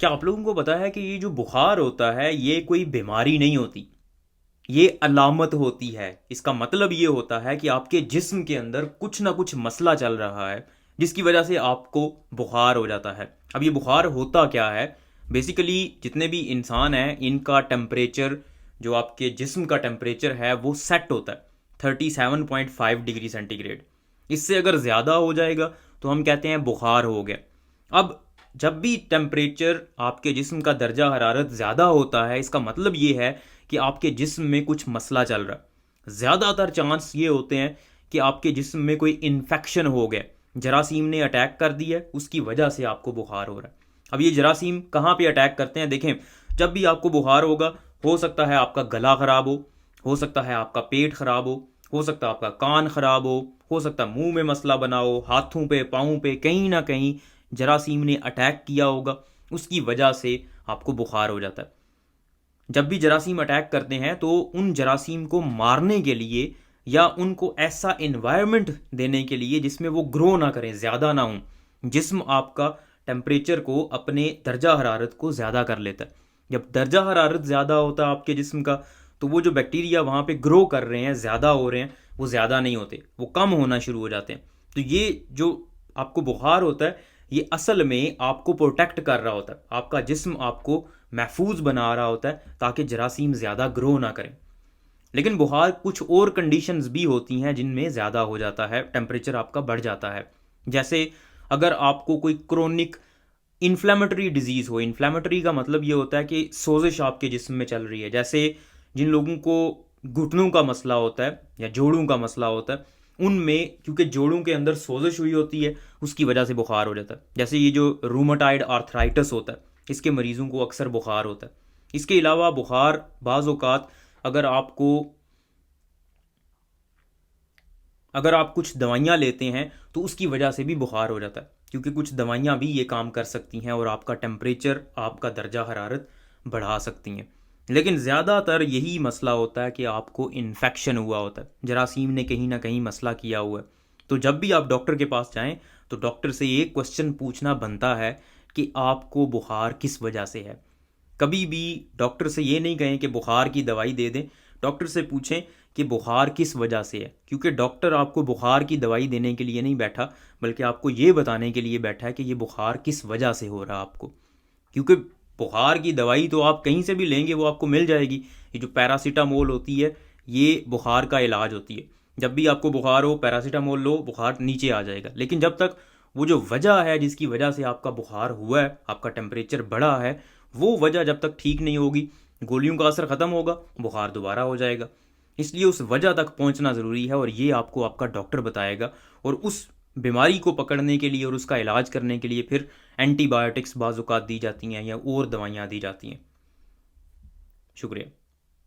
क्या आप लोगों को पता है कि ये जो बुखार होता है ये कोई बीमारी नहीं होती, ये अलामत होती है। इसका मतलब ये होता है कि आपके जिस्म के अंदर कुछ ना कुछ मसला चल रहा है जिसकी वजह से आपको बुखार हो जाता है। अब ये बुखार होता क्या है? बेसिकली जितने भी इंसान हैं इनका टेम्परेचर, जो आपके जिस्म का टेम्परेचर है वो सेट होता है 37.5 डिग्री सेंटीग्रेड। इससे अगर ज़्यादा हो जाएगा तो हम कहते हैं बुखार हो गया। अब जब भी टेम्परेचर आपके जिस्म का दर्जा हरारत ज़्यादा होता है, इसका मतलब ये है कि आपके जिस्म में कुछ मसला चल रहा है। ज़्यादातर चांस ये होते हैं कि आपके जिस्म में कोई इन्फेक्शन हो गया, जरासीम ने अटैक कर दिया, उसकी वजह से आपको बुखार हो रहा है। अब ये जरासीम कहाँ पे अटैक करते हैं? देखें, जब भी आपको बुखार होगा, हो सकता है आपका गला ख़राब हो सकता है आपका पेट ख़राब हो सकता है आपका कान ख़राब हो सकता है मुंह में मसला बना हो, हाथों पे पाँव पे कहीं ना कहीं जरासीम ने अटैक किया होगा, उसकी वजह से आपको बुखार हो जाता है। जब भी जरासीम अटैक करते हैं तो उन जरासीम को मारने के लिए या उनको ऐसा इन्वायरमेंट देने के लिए जिसमें वो ग्रो ना करें, ज़्यादा ना हों, जिस्म आपका टेम्परेचर को, अपने दर्जा हरारत को ज़्यादा कर लेता है। जब दर्जा हरारत ज़्यादा होता है आपके जिस्म का, तो वो जो बैक्टीरिया वहाँ पे ग्रो कर रहे हैं, ज़्यादा हो रहे हैं, वो ज़्यादा नहीं होते, वो कम होना शुरू हो जाते हैं। तो ये जो आपको बुखार होता है ये असल में आपको प्रोटेक्ट कर रहा होता है, आपका जिस्म आपको महफूज बना रहा होता है ताकि जरासीम ज़्यादा ग्रो ना करें। लेकिन बुखार कुछ और कंडीशंस भी होती हैं जिनमें ज़्यादा हो जाता है, टेम्परेचर आपका बढ़ जाता है। जैसे अगर आपको कोई क्रोनिक इन्फ्लेमेटरी डिजीज़ हो, इन्फ्लेमेटरी का मतलब ये होता है कि सोजिश आपके जिस्म में चल रही है। जैसे जिन लोगों को घुटनों का मसला होता है या जोड़ों का मसला होता है, उनमें क्योंकि जोड़ों के अंदर सोजिश हुई होती है, उसकी वजह से बुखार हो जाता है। जैसे ये जो रूमाटाइड आर्थराइटिस होता है, इसके मरीज़ों को अक्सर बुखार होता है। इसके अलावा बुखार बाज़ औक़ात अगर आपको, अगर आप कुछ दवाइयाँ लेते हैं तो उसकी वजह से भी बुखार हो जाता है, क्योंकि कुछ दवाइयाँ भी ये काम कर सकती हैं और आपका टेम्परेचर, आपका दर्जा हरारत बढ़ा सकती हैं। लेकिन ज़्यादातर यही मसला होता है कि आपको इन्फेक्शन हुआ होता है, जरासीम ने कहीं ना कहीं मसला किया हुआ है। तो जब भी आप डॉक्टर के पास जाएं तो डॉक्टर से एक क्वेश्चन पूछना बनता है कि आपको बुखार किस वजह से है। कभी भी डॉक्टर से ये नहीं कहें कि बुखार की दवाई दे दें, डॉक्टर से पूछें कि बुखार किस वजह से है, क्योंकि डॉक्टर आपको बुखार की दवाई देने के लिए नहीं बैठा, बल्कि आपको ये बताने के लिए बैठा है कि ये बुखार किस वजह से हो रहा है आपको। क्योंकि बुखार की दवाई तो आप कहीं से भी लेंगे वो आपको मिल जाएगी। ये जो पैरासीटामोल होती है ये बुखार का इलाज होती है। जब भी आपको बुखार हो, पैरासीटामोल लो, बुखार नीचे आ जाएगा। लेकिन जब तक वो जो वजह है जिसकी वजह से आपका बुखार हुआ है, आपका टेम्परेचर बढ़ा है, वो वजह जब तक ठीक नहीं होगी, गोलियों का असर ख़त्म होगा, बुखार दोबारा हो जाएगा। इसलिए उस वजह तक पहुंचना ज़रूरी है और ये आपको आपका डॉक्टर बताएगा। और उस बीमारी को पकड़ने के लिए और उसका इलाज करने के लिए फिर एंटीबायोटिक्स बाज़ औक़ात दी जाती हैं या और दवाइयाँ दी जाती हैं। शुक्रिया।